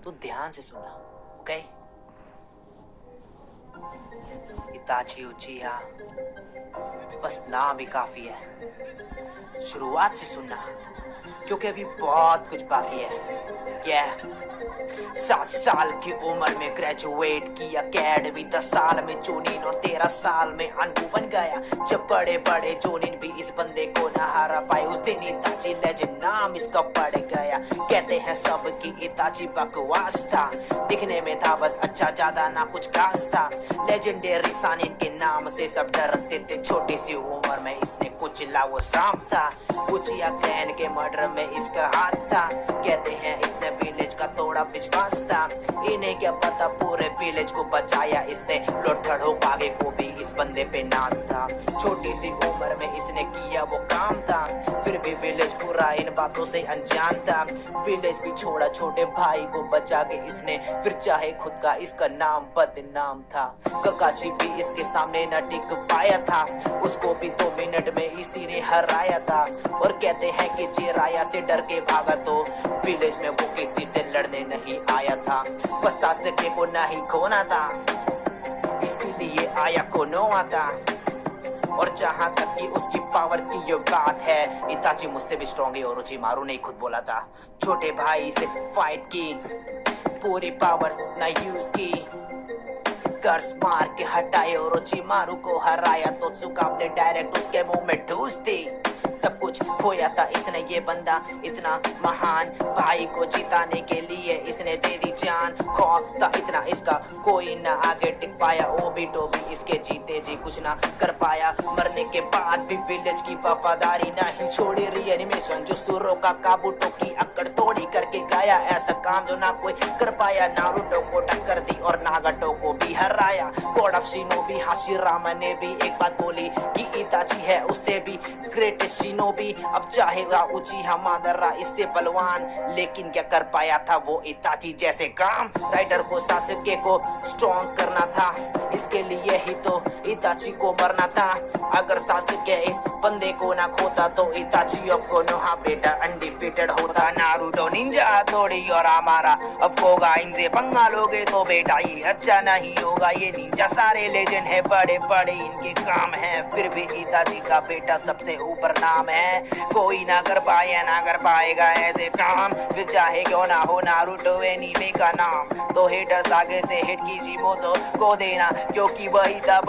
तो ध्यान से सुनना, ओके? इताची उचिहा बस नाम ही काफी है। शुरुआत से सुनना, क्योंकि अभी बहुत कुछ बाकी है। 7 साल की उम्र में ग्रेजुएट किया अकेडमी, 10 साल में जोनिन और 13 साल में अनबू बन गया। जब बड़े बड़े जोनिन भी इस बंदे को न हारा पाए, उस दिन इताची लेजेंड नाम इसका पड़ गया। कहते हैं सब कि इताची बकवास था, दिखने में था बस अच्छा, ज्यादा ना कुछ खास था। लेजेंडरी सानिन के नाम से सब डरते थे, छोटी सी उम्र में इसने कुचला वो सांप था। उचिहा क्लैन के मर्डर में इसका हाथ था, कहते हैं इसने विलेज का तोड़ा विश्वास था। इन्हें क्या पता पूरे विलेज को बचाया इसने, लोथड़ हो आगे को भी इस बंदे पे नाज था। छोटी सी उम्र में इसने किया वो काम था, फिर भी विलेज पूरा इन बातों से अनजान था। विलेज भी छोड़ा छोटे भाई को बचा के इसने, फिर चाहे खुद का इसका नाम बदनाम था। ककाची भी इसके सामने न टिक पाया था, उसको भी 2 मिनट में इसी ने हराया था। और कहते हैं कि जिराया से डर के भागा तो विलेज में वो किसी से लड़ने नहीं आया था, बस सासके को नहीं खोना था, इसीलिए आया कोनोआ था। और जहां तक कि उसकी पावर्स की ये बात है, इताची मुझसे भी स्ट्रॉन्ग है, ओरोचिमारू ने खुद बोला था। छोटे भाई से फाइट की, पूरी पावर्स ना यूज की, कर्स मार के हटाए ओरोचिमारू को हराया। तो त्सुकाप ने डायरेक्ट उसके मुंह में ठूस दी। सब कुछ खोया था इसने, ये बंदा इतना महान, भाई को जिताने के लिए इसने दे दी जान। खौफ था इतना इसका, कोई ना आगे टिक पाया, ओबिटो भी इसके जीते जी कुछ ना कर पाया। मरने के बाद भी विलेज की वफादारी नहीं छोड़ी, रीएनिमेशन जो सुरो का काबूटो की अकड़ तोड़ी करके गाया, ऐसा काम जो ना कोई कर पाया। नारुतो को टक्कर दी और नागाटो को भी हराया। गॉड ऑफ शिनोबी हाशिरामा ने भी एक बात बोली कि इताची है उससे भी ग्रेटेस्ट शिनोबी। अब चाहेगा उचिहा मादरा इससे बलवान, लेकिन क्या कर पाया था वो इताची जैसे काम। राइडर को सासके को स्ट्रॉन्ग करना था, इसके लिए ही तो इताची को मरना था। अगर सासके इस बंदे को ना खोता तो इताची ऑफ कोनोहा बेटा अनडिफीटेड होता। नारुतो निंजा हथौड़ी और हमारा अब होगा, इनसे पंगा लोगे तो बेटा ये अच्छा नहीं होगा। ये निंजा सारे लेजेंड है, बड़े बड़े इनके काम है, फिर भी इताची का बेटा सबसे ऊपर नाम है। कोई ना कर पाया ना कर पाएगा ऐसे काम, फिर चाहे क्यों ना हो नारुतो एनीमे का नाम। तो हेटर्स आगे से हिट की जीमोतो को देना, क्योंकि वही तब